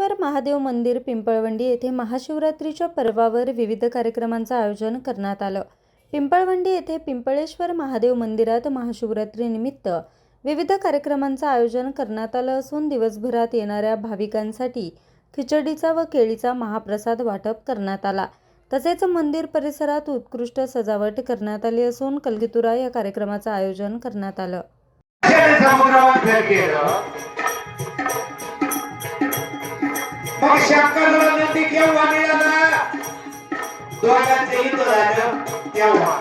पिंपळेश्वर महादेव मंदिर पिंपळवंडी येथे महाशिवरात्रीच्या पर्वावर विविध कार्यक्रमांचं आयोजन करण्यात आलं। पिंपळवंडी येथे पिंपळेश्वर महादेव मंदिरात महाशिवरात्रीनिमित्त विविध कार्यक्रमांचं आयोजन करण्यात आलं असून दिवसभरात येणाऱ्या भाविकांसाठी खिचडीचा व केळीचा महाप्रसाद वाटप करण्यात आला। तसेच मंदिर परिसरात उत्कृष्ट सजावट करण्यात आली असून कलगीतुरा या कार्यक्रमाचं आयोजन करण्यात आलं। मग शंकराला नंदी केव्हा मिळाला? दोघांचे युद्ध झालं तेव्हा।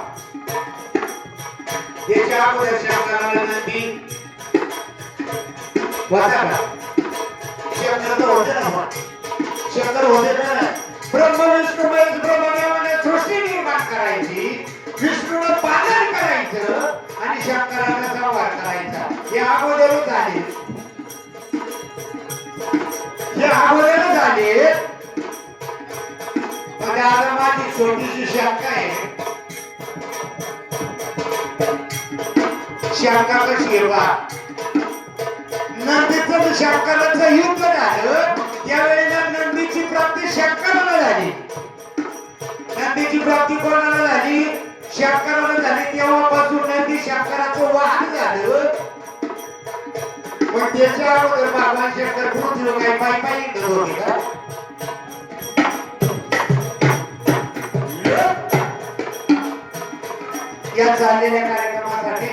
त्याच्या अगोदर शंकराला नंदी होता का? शंकर होते ना, शंकर होते ना। ब्रह्म विष्णू महेश ब्रह्मदेवाने सृष्टी निर्माण करायची, विष्णूला पालन करायचं आणि शंकराला संहार करायचा। हे अगोदरच झाले, हे अगोदर झाले। मग आता माझी छोटीशी शंका आहे, शंका कशी आहे बा? नंदीचं शंकराचं युद्ध झालं त्यावेळेला नंदीची प्राप्ती शंकराला झाली। नंदीची प्राप्ती कोणाला झाली? शंकराला झाली। तेव्हापासून नंदी शंकराचं वाहन झालं। पण त्याच्या अगोदर भगवान शंकर पृथ्वीवर काही पायी पायी येत होते का? या चाललेल्या कार्यक्रमासाठी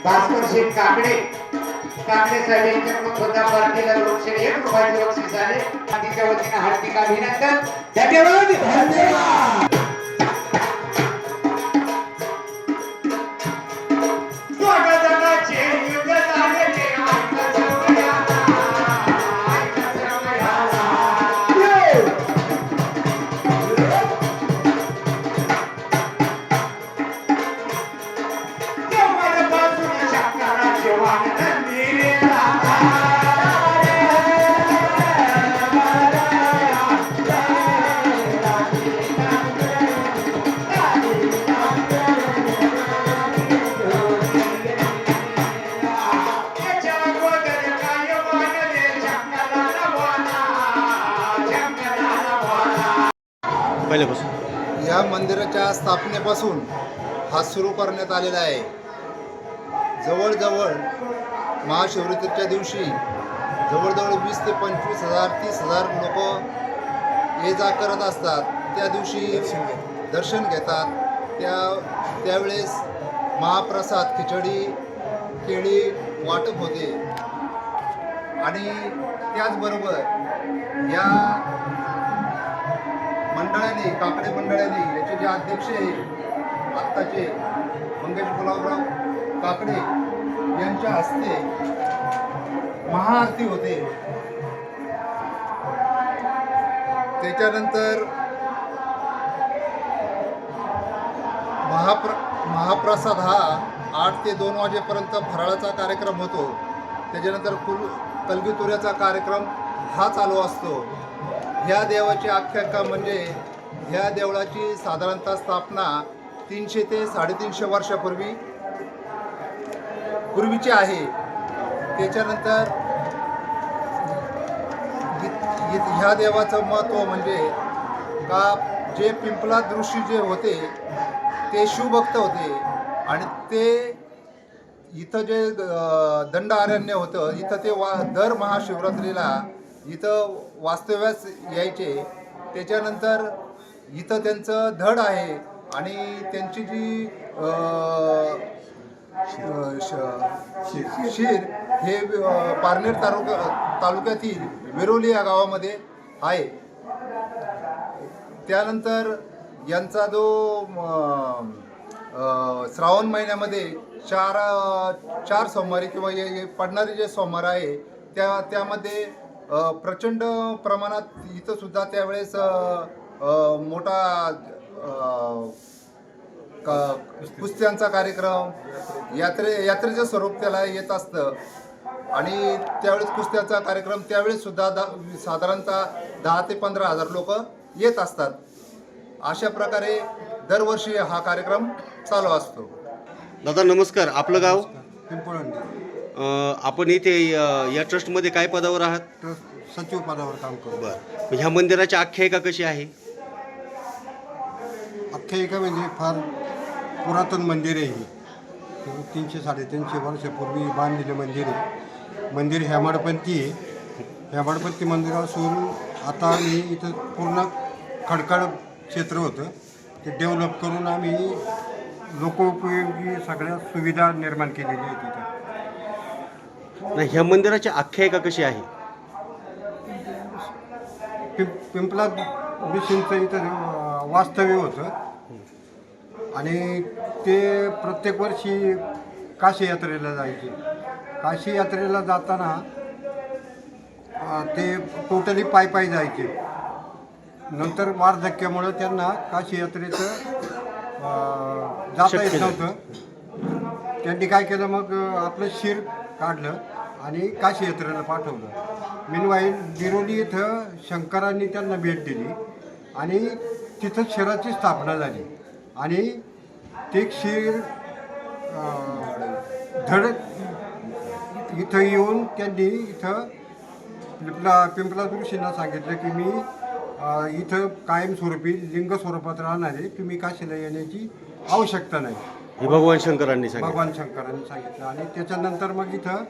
भास्कर शेठ काकडे साहेब यांच्याकडून सुद्धा पार्टीला लोकशाही 1 रुपयाचे बक्षीस आले। पार्टीच्या वतीने हार्दिक अभिनंदन। धन्यवाद, धन्यवाद। या मंदिराच्या स्थापनेपासून हा सुरू करण्यात आलेला आहे। जवळजवळ महाशिवरात्रीच्या दिवशी जवळजवळ 20 ते 25,000 30,000 लोक ये जा करत असतात। त्या दिवशी दर्शन घेतात। त्यावेळेस महाप्रसाद खिचडी केळी वाटप होते आणि त्याचबरोबर या मंडळाने काकडे मंडळाने याचे जे अध्यक्ष आहे आत्ताचे मंगेश गुलाबराव काकडे यांच्या हस्ते महाआरती होते। त्याच्यानंतर महाप्रसाद हा 8 ते 2 वाजेपर्यंत फराळाचा कार्यक्रम होतो। त्याच्यानंतर कलगीतुऱ्याचा कार्यक्रम हा चालू असतो। ह्या देवाची आख्यायिका म्हणजे ह्या देवळाची साधारणतः स्थापना 300 ते 350 वर्षापूर्वीची आहे। त्याच्यानंतर ह्या देवाचं महत्त्व म्हणजे का जे पिंपलाद ऋषी जे होते ते शिवभक्त होते आणि ते इथं जे दंडारण्य होतं इथं ते दर महाशिवरात्रीला इथं वास्तव्यास यायचे। त्याच्यानंतर इथं त्यांचं धड आहे आणि त्यांची जी शीर हे पारनेर तालुक्यातील विरोली या गावामध्ये आहे। त्यानंतर यांचा जो श्रावण महिन्यामध्ये चार सोमवारी किंवा पडणारे जे सोमवार आहे त्यामध्ये प्रचंड प्रमाणात इथं सुद्धा त्यावेळेस मोठा कुस्त्यांचा कार्यक्रम यात्रेचं स्वरूप त्याला येत असतं आणि त्यावेळेस कुस्त्याचा कार्यक्रम त्यावेळेस सुद्धा साधारणतः 10 ते 15,000 लोक येत असतात। अशा प्रकारे दरवर्षी हा कार्यक्रम चालू असतो। दादा नमस्कार, आपलं गाव? पिंपळवंडी। आपण इथे या ट्रस्टमध्ये काय पदावर आहात? सचिव पदावर काम करतो. बरं, ह्या मंदिराची आख्यायिका कशी आहे? आख्यायिका म्हणजे फार पुरातन मंदिर आहे ही. 300-350 वर्षापूर्वी बांधलेलं मंदिर आहे. मंदिर हेमाडपंथी आहे. हेमाडपंथी मंदिर असून आता आम्ही इथं पूर्ण खडकाळ क्षेत्र होतं ते डेव्हलप करून आम्ही लोकोपयोगी सगळ्या सुविधा निर्माण केलेल्या आहेत इथं. नाही, ह्या मंदिराची आख्यायिका कशी आहे? पिंपलाद ऋषींचं इथं वास्तव्य होतं आणि ते प्रत्येक वर्षी काशी यात्रेला जायचे. काशी यात्रेला जाताना ते टोटली पायी जायचे. नंतर वार्धक्यामुळं त्यांना काशी यात्रेचं जाता येत नव्हतं. त्यांनी काय केलं, मग आपलं शिर काढलं आणि काशी यात्रेला पाठवलं. मीनवाईल बिरोली इथं शंकरांनी त्यांना भेट दिली आणि तिथं शिराची स्थापना झाली आणि ते क्षीर धड इथं येऊन त्यांनी इथं पिंपलाद ऋषींना सांगितलं की मी इथं कायमस्वरूपी लिंग स्वरूपात राहणार आहे, तुम्ही काशीला येण्याची आवश्यकता नाही, हे भगवान शंकरांनी सांगितलं. भगवान शंकरांनी सांगितलं. आणि त्याच्यानंतर मग इथं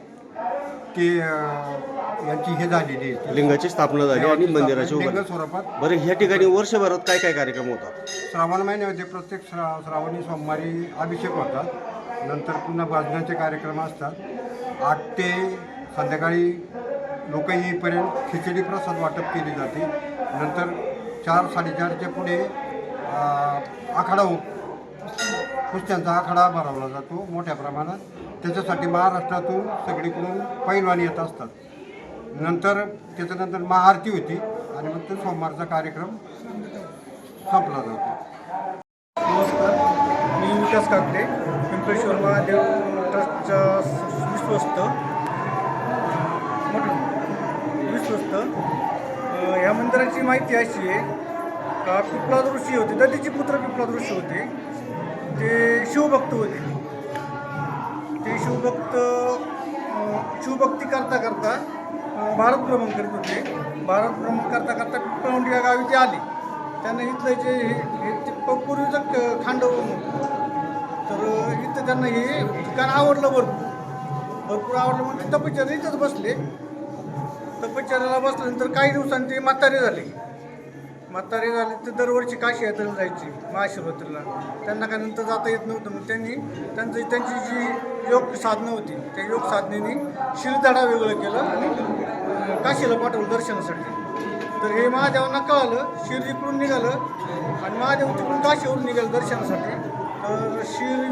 ते यांची हे झालेली आहे, लिंगाची स्थापना झाली आणि मंदिराची लिंग उभारणी. स्वरूपात. बरं, ह्या ठिकाणी वर्षभरात काय काय कार्यक्रम होतात? श्रावण महिन्यामध्ये प्रत्येक श्रावणी सोमवारी अभिषेक होतात. नंतर पुन्हा भजनाचे कार्यक्रम असतात. 8 ते संध्याकाळी लोक येईपर्यंत खिचडी प्रसाद वाटप केली जाते. नंतर 4-4:30च्या पुढे आखाडा कुस्त्यांचा आखाडा भरवला जातो मोठ्या प्रमाणात. त्याच्यासाठी महाराष्ट्रातून सगळीकडून पैलवान येत असतात. त्याच्यानंतर महाआरती होती आणि मग तो सोमवारचा कार्यक्रम संपला जातो. नमस्कार, मी विकास काकडे, पिंपळेश्वर महादेव ट्रस्टचा विश्वस्त. ह्या मंदिराची माहिती अशी आहे का पिंपलाद ऋषी होते, दत्तीचे पुत्र पिंपलाद ऋषी होते. ते शिवभक्त होते. ते शिवभक्ती करता भारत भ्रमण करीत होते. भारत भ्रमण करता पिंपळवंडी या गावी ते आले. त्यांना इथलं जे पूर्वीचं खांडव होतं, तर इथं त्यांना हे ठिकाण आवडलं, भरपूर आवडलं. मग ते तपश्चर्या इथंच बसले. तपश्चर्याला बसल्यानंतर काही दिवसांनी ते म्हातारे झाले. तर दरवर्षी काशी यात्रेला जायची महाशिवरात्रीला. त्यांना काय नंतर जाता येत नव्हतं. मग त्यांची जी योग साधनं होती, त्या योग साधनेने शिरधडा वेगळं केलं आणि काशीला पाठवलं दर्शनासाठी. तर हे महादेवांना कळालं, शिर इकडून निघालं आणि महादेव तिकडून काशीवरून निघालं दर्शनासाठी. तर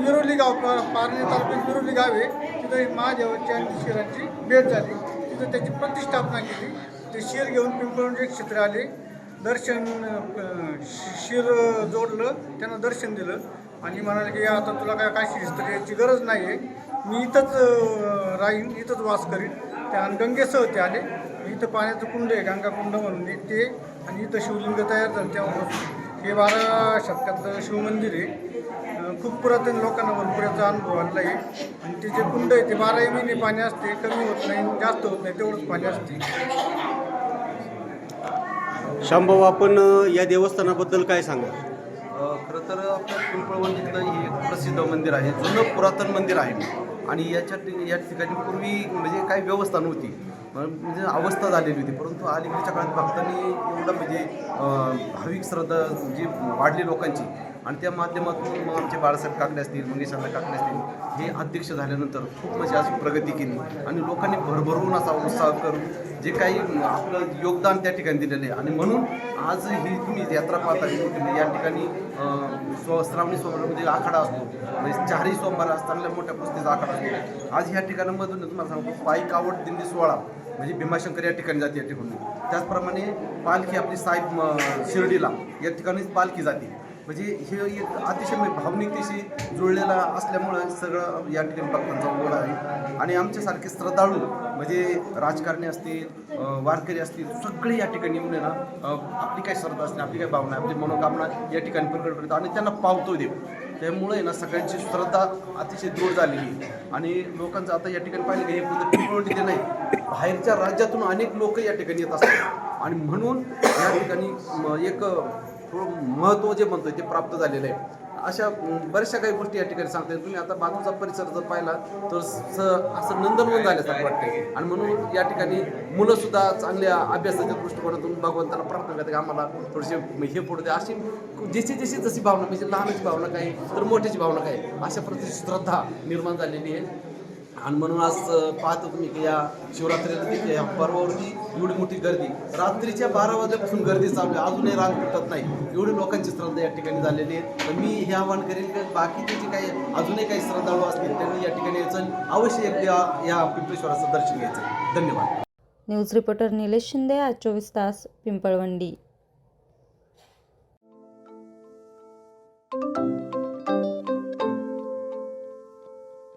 विरोली गाव, पारणे तालुक्यात विरोली गाव आहे, तिथं महादेवाची आणि शिराची भेट झाली. तिथं त्याची प्रतिष्ठापना केली. ते शिर घेऊन पिंपळवंडी क्षेत्र आले. शिर जोडलं, त्यांना दर्शन दिलं आणि म्हणाले की आता तुला काय काशी हिस्ट्री याची गरज नाही आहे, मी इथंच राहीन, इथंच वास करीन. त्या गंगेसह ते आले. इथं पाण्याचं कुंड आहे, गंगाकुंड म्हणून एक ते, आणि इथं शिवलिंग तयार झालं. तेव्हापासून हे 12 शतकातलं शिवमंदिर आहे. खूप पुरातन लोकांना भरपूर याचा अनुभव आला आहे. आणि ते जे कुंड आहे ते 12 महिने पाणी असते, कमी होत नाही, जास्त होत नाही, तेवढंच पाणी असते. शामभाऊ, आपण या देवस्थानाबद्दल काय सांगा? खरं तर आपल्या पिंपळवंडीतलं हे एक प्रसिद्ध मंदिर आहे, जुनं पुरातन मंदिर आहे. आणि या ठिकाणी पूर्वी म्हणजे काही व्यवस्था नव्हती, म्हणजे अवस्था झालेली होती. परंतु अलीकडच्या काळात भक्तांनी एवढं म्हणजे भाविक श्रद्धा जी वाढली लोकांची, आणि त्या माध्यमातून आमचे बाळासाहेब काकडे असतील, मंगेशांना काकडे असतील, हे अध्यक्ष झाल्यानंतर खूप म्हणजे अशी प्रगती केली आणि लोकांनी भरभरून असा उत्साह करून जे काही आपलं योगदान त्या ठिकाणी दिलेलं आहे. आणि म्हणून आज ही तुम्ही यात्रा पाहता या ठिकाणी श्रावणी सोमवारमध्ये आखाडा असतो, म्हणजे 4ही सोमवार चांगल्या मोठ्या कुस्तीचा आखाडा असतो. आज ह्या ठिकाणामधून तुम्हाला सांगतो पायी कावड दिंडी 16 म्हणजे भीमाशंकर या ठिकाणी जाते या ठिकाणी. त्याचप्रमाणे पालखी आपली साहेब शिर्डीला या ठिकाणीच पालखी जाते. म्हणजे हे एक अतिशय भावनिकतेशी जुळलेला असल्यामुळं सगळं या ठिकाणी भक्तांचा ओढ आहे. आणि आमच्यासारखे श्रद्धाळू म्हणजे राजकारणी असतील, वारकरी असतील, सगळे या ठिकाणी येऊन ना आपली काही श्रद्धा असते, आपली काही भावना, आपली मनोकामना या ठिकाणी प्रकट करतो आणि त्यांना पावतो देव. त्यामुळे ना सगळ्यांची श्रद्धा अतिशय दूर झालेली आणि लोकांचं आता या ठिकाणी पाहिलं की हे पिंपळवंडी ते नाही, बाहेरच्या राज्यातून अनेक लोक या ठिकाणी येत असतात आणि म्हणून या ठिकाणी एक थोडं महत्त्व जे म्हणतोय ते प्राप्त झालेलं आहे. अशा बऱ्याचशा काही गोष्टी या ठिकाणी सांगता येईल. तुम्ही आता बाजूचा परिसर जर पाहिला तर असं नंदनवन झाल्यासारखं वाटतं आणि म्हणून या ठिकाणी मुलंसुद्धा चांगल्या अभ्यासाच्या दृष्टिकोनातून भगवंताला प्रार्थना करतात की आम्हाला थोडेसे हे पडू दे. अशी जशी भावना म्हणजे लहानाची भावना काय तर मोठ्याची भावना काय अशा प्रकारची श्रद्धा निर्माण झालेली आहे. आणि म्हणून आज पाहतो तुम्ही की या शिवरात्रीला देखील या पर्वावरती एवढी मोठी गर्दी रात्रीच्या 12 वाजल्यापासून गर्दी चालू आहे. अजूनही रांग तुटत नाही. एवढी लोकांची श्रद्धा या ठिकाणी झालेली आहे. तर मी हे आवाहन करेन की बाकीचे जे काही अजूनही काही श्रद्धाळू असतील त्यांनी या ठिकाणी यायचं अवश्य या पिंपळेश्वराचं दर्शन घ्यायचं. धन्यवाद. न्यूज रिपोर्टर निलेश शिंदे, आज 24 तास, पिंपळवंडी.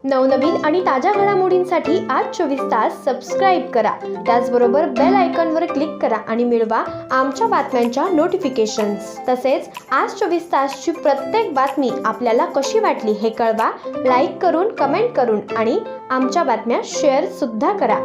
नवनवीन आणि ताज्या घडामोडींसाठी आज 24 तास सबस्क्राईब करा. त्याचबरोबर बेल आयकॉनवर क्लिक करा आणि मिळवा आमच्या बातम्यांच्या नोटिफिकेशन्स. तसेच आज 24 तासची प्रत्येक बातमी आपल्याला कशी वाटली हे कळवा. लाईक करून, कमेंट करून आणि आमच्या बातम्या शेअर सुद्धा करा.